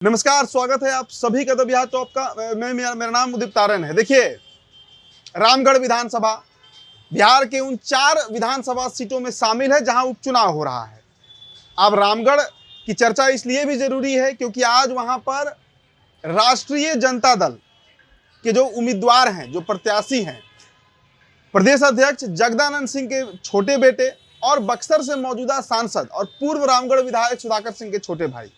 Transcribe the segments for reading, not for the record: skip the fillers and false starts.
नमस्कार, स्वागत है आप सभी का द बिहार टॉप का। मेरा नाम उदित तारन है। देखिए, रामगढ़ विधानसभा बिहार के उन 4 विधानसभा सीटों में शामिल है जहां उपचुनाव हो रहा है। अब रामगढ़ की चर्चा इसलिए भी जरूरी है क्योंकि आज वहां पर राष्ट्रीय जनता दल के जो उम्मीदवार हैं, जो प्रत्याशी हैं, प्रदेश अध्यक्ष जगदानंद सिंह के छोटे बेटे और बक्सर से मौजूदा सांसद और पूर्व रामगढ़ विधायक सुधाकर सिंह के छोटे भाई,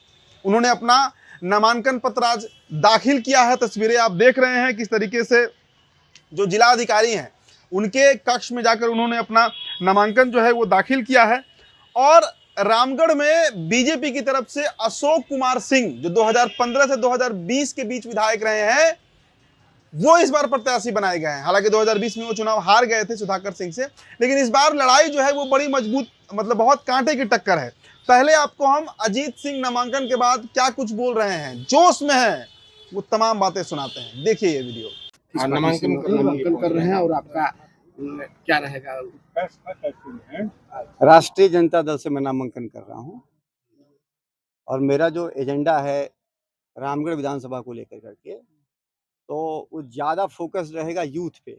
उन्होंने अपना नामांकन पत्र आज दाखिल किया है। तस्वीरें आप देख रहे हैं किस तरीके से जो जिला अधिकारी हैं उनके कक्ष में जाकर उन्होंने अपना नामांकन जो है वो दाखिल किया है। और रामगढ़ में बीजेपी की तरफ से अशोक कुमार सिंह, जो 2015 से 2020 के बीच विधायक रहे हैं, वो इस बार प्रत्याशी बनाए गए हैं। हालांकि 2020 में वो चुनाव हार गए थे सुधाकर सिंह से, लेकिन इस बार लड़ाई जो है वो बड़ी मजबूत, मतलब बहुत कांटे की टक्कर है। पहले आपको हम अजीत सिंह नामांकन के बाद क्या कुछ बोल रहे हैं, जोश में है, वो तमाम बातें सुनाते हैं। देखिए ये वीडियो। नामांकन कर रहे हैं और आपका क्या रहेगा? राष्ट्रीय जनता दल से मैं नामांकन कर रहा हूं और मेरा जो एजेंडा है रामगढ़ विधानसभा को लेकर करके, तो वो ज़्यादा फोकस रहेगा यूथ पे,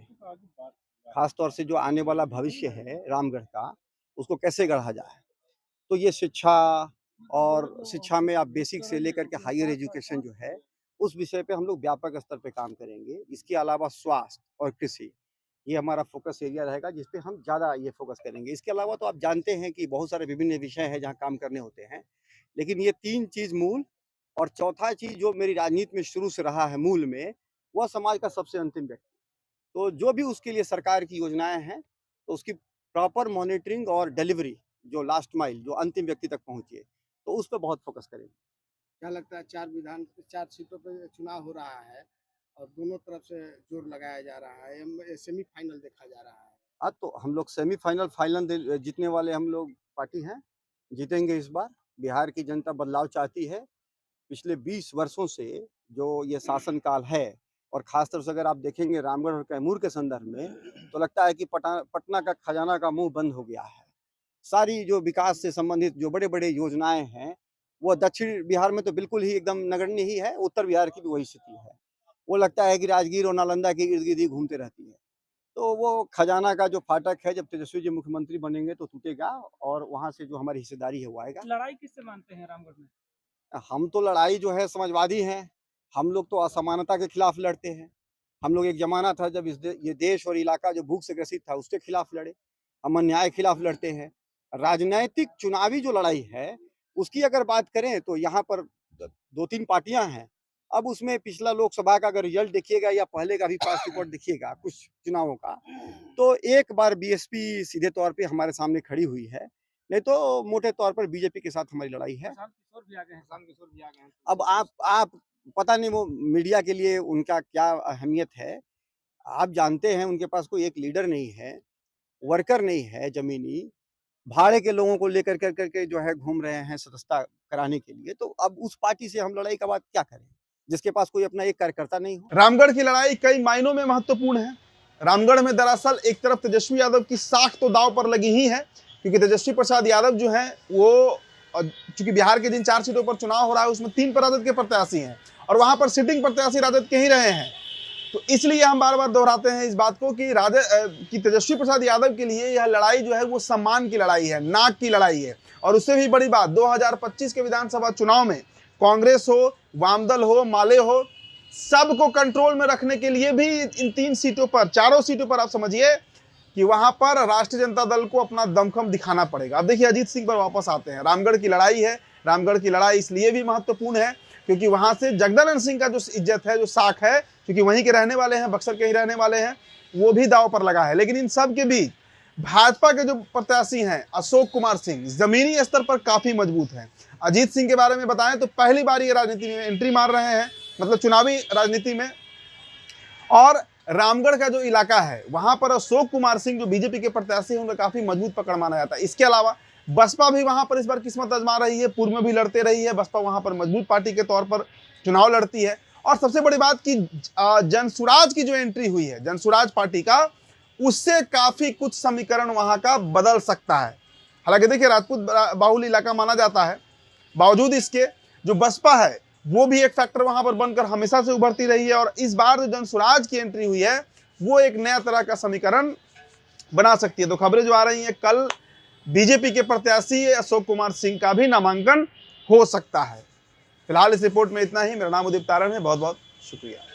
खास तौर से जो आने वाला भविष्य है रामगढ़ का, उसको कैसे गढ़ा जाए। तो ये शिक्षा, और शिक्षा में आप बेसिक से लेकर के हायर एजुकेशन जो है, उस विषय पे हम लोग व्यापक स्तर पे काम करेंगे। इसके अलावा स्वास्थ्य और कृषि, ये हमारा फोकस एरिया रहेगा जिस पे हम ज़्यादा ये फोकस करेंगे। इसके अलावा तो आप जानते हैं कि बहुत सारे विभिन्न विषय हैं जहाँ काम करने होते हैं, लेकिन ये 3 चीज़ मूल, और चौथा चीज़ जो मेरी राजनीति में शुरू से रहा है मूल में, वह समाज का सबसे अंतिम व्यक्ति। तो जो भी उसके लिए सरकार की योजनाएं हैं, तो उसकी प्रॉपर मॉनिटरिंग और डिलीवरी, जो लास्ट माइल, जो अंतिम व्यक्ति तक पहुंचे, तो उस पर बहुत फोकस करेंगे। क्या लगता है 4 सीटों पे चुनाव हो रहा है और दोनों तरफ से जोर लगाया जा रहा है, सेमीफाइनल देखा जा रहा है? आज तो हम लोग सेमीफाइनल फाइनल जीतने वाले हम लोग पार्टी हैं, जीतेंगे इस बार। बिहार की जनता बदलाव चाहती है। पिछले 20 वर्षों से जो ये शासनकाल है, और खासतौर से अगर आप देखेंगे रामगढ़ और कैमूर के संदर्भ में, तो लगता है कि पटना का खजाना का मुंह बंद हो गया है। सारी जो विकास से संबंधित जो बड़े बड़े योजनाएं हैं, वो दक्षिण बिहार में तो बिल्कुल ही एकदम नगण्य ही है। उत्तर बिहार की भी वही स्थिति है। वो लगता है कि राजगीर और नालंदा के इर्द गिर्द ही घूमते रहती है। तो वो खजाना का जो फाटक है, जब तेजस्वी जी मुख्यमंत्री बनेंगे तो टूटेगा, और वहां से जो हमारी हिस्सेदारी है वो आएगा। लड़ाई किससे मानते हैं रामगढ़ में? हम तो लड़ाई जो है समाजवादी हैं। हम लोग तो असमानता के खिलाफ लड़ते हैं। हम लोग एक जमाना था जब ये देश और इलाका जो भूख से ग्रसित था, उसके खिलाफ लड़े। हम अन्याय के खिलाफ लड़ते हैं। राजनैतिक चुनावी जो लड़ाई है, उसकी अगर बात करें तो यहाँ पर 2-3 पार्टियां हैं। अब उसमें पिछला लोकसभा का अगर रिजल्ट देखिएगा या पहले का भी पास रिकॉर्ड देखिएगा कुछ चुनावों का, तो एक बार बीएसपी सीधे तौर पे हमारे सामने खड़ी हुई है, नहीं तो मोटे तौर पर बीजेपी के साथ हमारी लड़ाई है। किशोर भी आ गए हैं। अब आप पता नहीं वो मीडिया के लिए उनका क्या अहमियत है। आप जानते हैं उनके पास कोई एक लीडर नहीं है, वर्कर नहीं है, जमीनी भाड़े के लोगों को लेकर करके जो है घूम रहे हैं सदस्यता कराने के लिए। तो अब उस पार्टी से हम लड़ाई का बात क्या करें जिसके पास कोई अपना एक कार्यकर्ता नहीं हो। रामगढ़ की लड़ाई कई मायनों में महत्वपूर्ण है। रामगढ़ में दरअसल एक तरफ तेजस्वी यादव की साख तो दांव पर लगी ही है, क्योंकि तेजस्वी प्रसाद यादव जो हैं वो, चूंकि बिहार के जिन 4 सीटों पर चुनाव हो रहा है उसमें 3 पर राजद के प्रत्याशी हैं और वहां पर सिटिंग प्रत्याशी राजद के ही रहे हैं। तो इसलिए हम बार बार दोहराते हैं इस बात को कि तेजस्वी प्रसाद यादव के लिए यह लड़ाई जो है वो सम्मान की लड़ाई है, नाक की लड़ाई है। और उससे भी बड़ी बात, 2025 के विधानसभा चुनाव में कांग्रेस हो, वामदल हो, माले हो, सबको कंट्रोल में रखने के लिए भी इन 3 सीटों पर, 4 सीटों पर आप समझिए कि वहां पर राष्ट्रीय जनता दल को अपना दमखम दिखाना पड़ेगा। अब देखिए अजीत सिंह पर वापस आते हैं। रामगढ़ की लड़ाई है। रामगढ़ की लड़ाई इसलिए भी महत्वपूर्ण है क्योंकि वहां से जगदानंद सिंह का जो इज्जत है, जो साख है, क्योंकि वहीं के रहने वाले हैं, बक्सर के ही रहने वाले हैं, वो भी दांव पर लगा है। लेकिन इन सब के बीच भाजपा के जो प्रत्याशी हैं अशोक कुमार सिंह, जमीनी स्तर पर काफी मजबूत हैं। अजीत सिंह के बारे में बताएं तो पहली बार ये राजनीति में एंट्री मार रहे हैं, मतलब चुनावी राजनीति में। और रामगढ़ का जो इलाका है वहां पर अशोक कुमार सिंह जो बीजेपी के प्रत्याशी हैं, उनका काफी मजबूत पकड़ माना जाता है। इसके अलावा बसपा भी वहां पर इस बार किस्मत आजमा रही है। पूर्व में भी लड़ते रही है बसपा, वहां पर मजबूत पार्टी के तौर पर चुनाव लड़ती है। और सबसे बड़ी बात कि जनसुराज की जो एंट्री हुई है, जनसुराज पार्टी का, उससे काफी कुछ समीकरण वहां का बदल सकता है। हालांकि देखिए राजपूत बाहुल इलाका माना जाता है, बावजूद इसके जो बसपा है वो भी एक फैक्टर वहां पर बनकर हमेशा से उभरती रही है। और इस बार जो जनसुराज की एंट्री हुई है वो एक नया तरह का समीकरण बना सकती है। तो खबरें जो आ रही हैं, कल बीजेपी के प्रत्याशी अशोक कुमार सिंह का भी नामांकन हो सकता है। फिलहाल इस रिपोर्ट में इतना ही। मेरा नाम उदित तारण है, बहुत बहुत शुक्रिया।